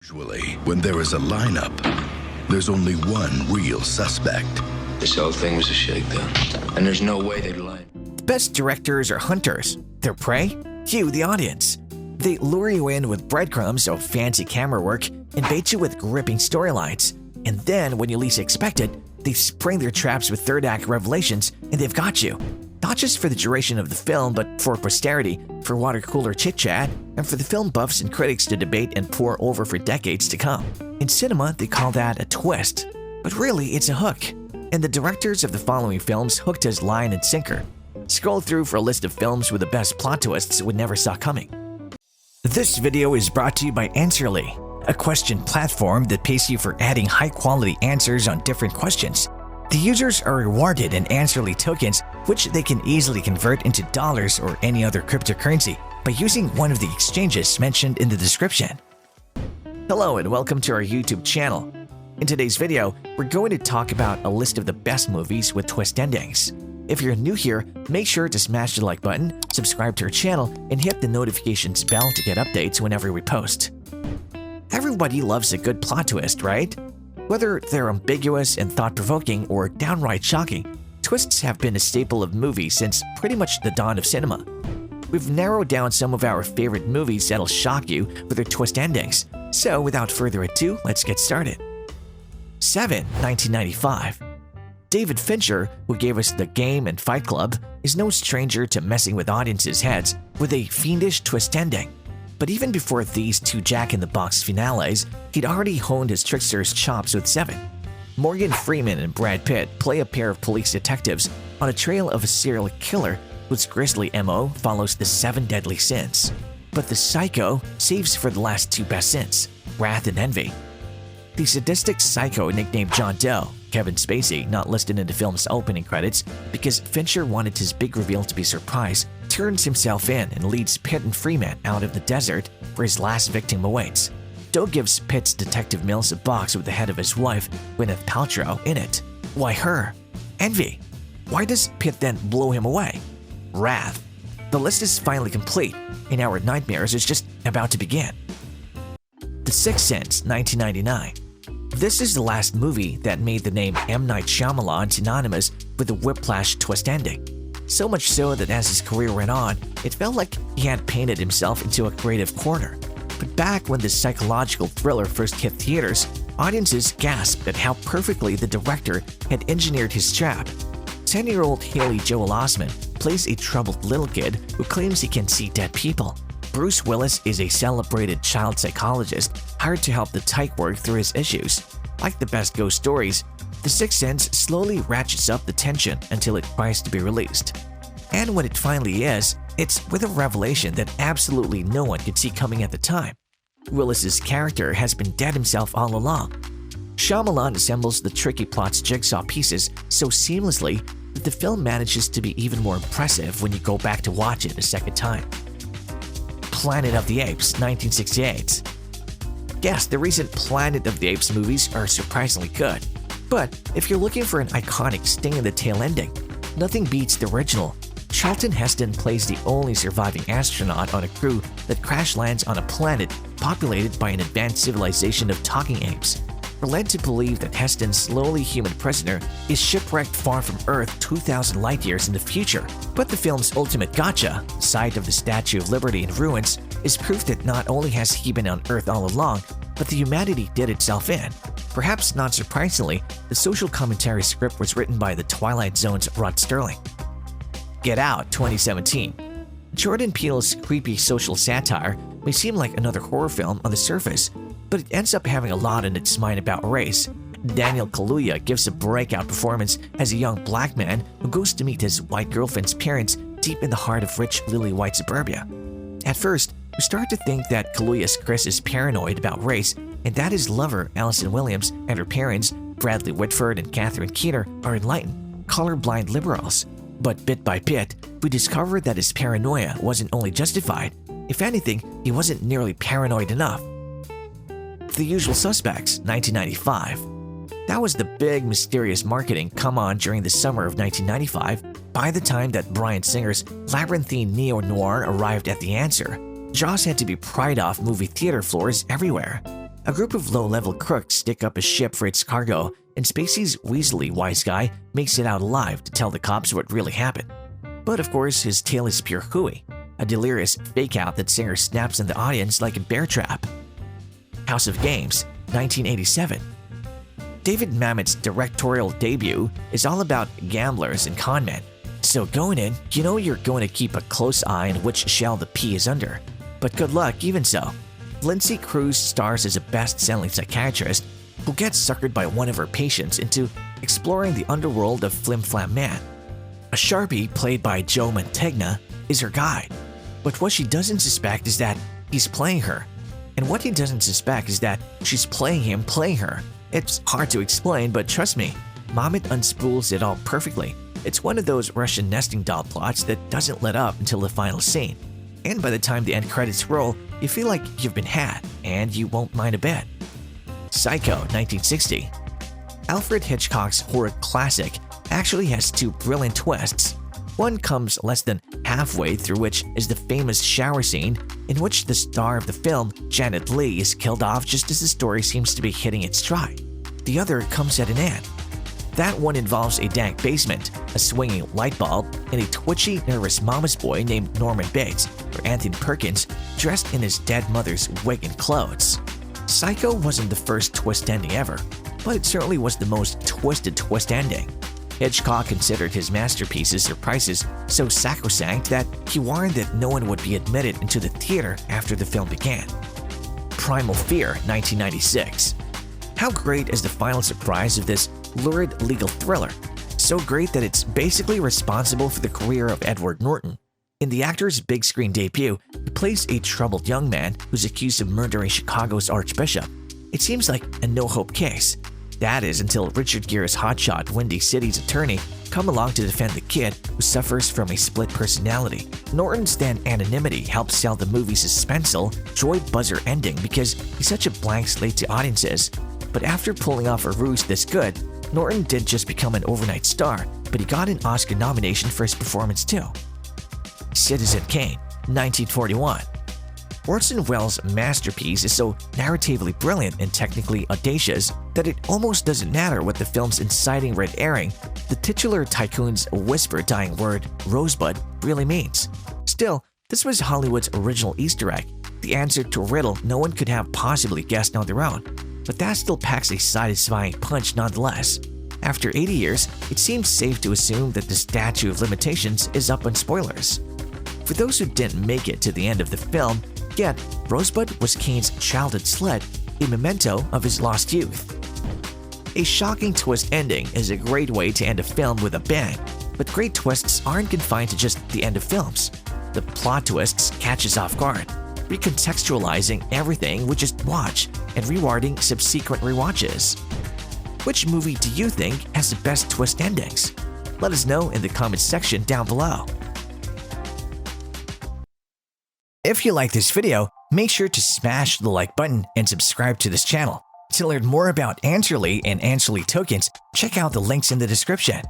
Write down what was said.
Usually, when there is a lineup, there's only one real suspect. This whole thing was a shakedown, and there's no way they'd lie. The best directors are hunters. Their prey? You, the audience. They lure you in with breadcrumbs of fancy camera work and bait you with gripping storylines. And then, when you least expect it, they spring their traps with third-act revelations and they've got you. Not just for the duration of the film, but for posterity, for water-cooler chit-chat, and for the film buffs and critics to debate and pore over for decades to come. In cinema, they call that a twist. But really, it's a hook. And the directors of the following films hooked us line and sinker. Scroll through for a list of films with the best plot twists we never saw coming. This video is brought to you by Answerly, a question platform that pays you for adding high-quality answers on different questions. The users are rewarded in Answerly tokens, which they can easily convert into dollars or any other cryptocurrency by using one of the exchanges mentioned in the description. Hello and welcome to our YouTube channel. In today's video, we're going to talk about a list of the best movies with twist endings. If you're new here, make sure to smash the like button, subscribe to our channel, and hit the notifications bell to get updates whenever we post. Everybody loves a good plot twist, right? Whether they're ambiguous and thought-provoking or downright shocking, twists have been a staple of movies since pretty much the dawn of cinema. We've narrowed down some of our favorite movies that'll shock you with their twist endings. So without further ado, let's get started. 7. 1995. David Fincher, who gave us The Game and Fight Club, is no stranger to messing with audiences' heads with a fiendish twist ending. But even before these two jack-in-the-box finales, he'd already honed his trickster's chops with 7. Morgan Freeman and Brad Pitt play a pair of police detectives on a trail of a serial killer whose grisly MO follows the 7 deadly sins. But the psycho saves for the last two best sins, wrath and envy. The sadistic psycho nicknamed John Doe, Kevin Spacey, not listed in the film's opening credits because Fincher wanted his big reveal to be a surprise, turns himself in and leads Pitt and Freeman out of the desert where his last victim awaits. Doe gives Pitt's Detective Mills a box with the head of his wife, Gwyneth Paltrow, in it. Why her? Envy. Why does Pitt then blow him away? Wrath. The list is finally complete, and our nightmares is just about to begin. The Sixth Sense, 1999. This is the last movie that made the name M. Night Shyamalan synonymous with the whiplash twist ending. So much so that as his career went on, it felt like he had painted himself into a creative corner. But back when this psychological thriller first hit theaters, audiences gasped at how perfectly the director had engineered his trap. 10-year-old Haley Joel Osment plays a troubled little kid who claims he can see dead people. Bruce Willis is a celebrated child psychologist hired to help the tyke work through his issues. Like the best ghost stories, The Sixth Sense slowly ratchets up the tension until it tries to be released. And when it finally is, it's with a revelation that absolutely no one could see coming at the time. Willis's character has been dead himself all along. Shyamalan assembles the tricky plot's jigsaw pieces so seamlessly that the film manages to be even more impressive when you go back to watch it a second time. Planet of the Apes, 1968. Yes, the recent Planet of the Apes movies are surprisingly good. But if you're looking for an iconic sting-in-the-tail ending, nothing beats the original. Charlton Heston plays the only surviving astronaut on a crew that crash lands on a planet populated by an advanced civilization of talking apes. We're led to believe that Heston's lowly human prisoner is shipwrecked far from Earth 2,000 light-years in the future. But the film's ultimate gotcha, the site of the Statue of Liberty in ruins, is proof that not only has he been on Earth all along, but the humanity did itself in. Perhaps not surprisingly, the social commentary script was written by The Twilight Zone's Rod Sterling. Get Out, 2017. Jordan Peele's creepy social satire may seem like another horror film on the surface, but it ends up having a lot in its mind about race. Daniel Kaluuya gives a breakout performance as a young black man who goes to meet his white girlfriend's parents deep in the heart of rich lily-white suburbia. At first, we start to think that Kaluuya's Chris is paranoid about race and that his lover, Allison Williams, and her parents, Bradley Whitford and Catherine Keener, are enlightened, colorblind liberals. But bit by bit, we discover that his paranoia wasn't only justified. If anything, he wasn't nearly paranoid enough. The Usual Suspects, 1995. That was the big mysterious marketing come on during the summer of 1995. By the time that Bryan Singer's labyrinthine neo-noir arrived at the answer, Jaws had to be pried off movie theater floors everywhere. A group of low-level crooks stick up a ship for its cargo, and Spacey's weaselly wise guy makes it out alive to tell the cops what really happened. But of course, his tale is pure hooey, a delirious fake-out that Singer snaps in the audience like a bear trap. House of Games, 1987. David Mamet's directorial debut is all about gamblers and conmen. So going in, you know you're going to keep a close eye on which shell the pea is under. But good luck even so. Lindsay Cruz stars as a best-selling psychiatrist who gets suckered by one of her patients into exploring the underworld of Flim Flam Man. A Sharpie, played by Joe Mantegna, is her guide. But what she doesn't suspect is that he's playing her. And what he doesn't suspect is that she's playing him playing her. It's hard to explain, but trust me, Mamet unspools it all perfectly. It's one of those Russian nesting doll plots that doesn't let up until the final scene. And by the time the end credits roll, you feel like you've been had, and you won't mind a bit. Psycho, 1960. Alfred Hitchcock's horror classic actually has two brilliant twists. One comes less than halfway through, which is the famous shower scene in which the star of the film, Janet Leigh, is killed off just as the story seems to be hitting its stride. The other comes at an end. That one involves a dank basement, a swinging light bulb, and a twitchy, nervous mama's boy named Norman Bates, or Anthony Perkins, dressed in his dead mother's wig and clothes. Psycho wasn't the first twist ending ever, but it certainly was the most twisted twist ending. Hitchcock considered his masterpiece's surprises so sacrosanct that he warned that no one would be admitted into the theater after the film began. Primal Fear, 1996. How great is the final surprise of this lurid legal thriller? So great that it's basically responsible for the career of Edward Norton. In the actor's big screen debut, he plays a troubled young man who's accused of murdering Chicago's archbishop. It seems like a no-hope case. That is until Richard Gere's hotshot Windy City's attorney come along to defend the kid who suffers from a split personality. Norton's then anonymity helps sell the movie's suspenseful, joy buzzer ending because he's such a blank slate to audiences. But after pulling off a ruse this good, Norton didn't just become an overnight star, but he got an Oscar nomination for his performance too. Citizen Kane, 1941. Orson Welles' masterpiece is so narratively brilliant and technically audacious that it almost doesn't matter what the film's inciting red herring, the titular tycoon's whispered dying word, Rosebud, really means. Still, this was Hollywood's original Easter egg, the answer to a riddle no one could have possibly guessed on their own. But that still packs a satisfying punch nonetheless. After 80 years, it seems safe to assume that the statute of limitations is up on spoilers. For those who didn't make it to the end of the film, yet Rosebud was Kane's childhood sled, a memento of his lost youth. A shocking twist ending is a great way to end a film with a bang, but great twists aren't confined to just the end of films. The plot twists catch us off guard, recontextualizing everything we just watched and rewarding subsequent rewatches. Which movie do you think has the best twist endings? Let us know in the comments section down below. If you like this video, make sure to smash the like button and subscribe to this channel. To learn more about Answerly and Answerly tokens, check out the links in the description.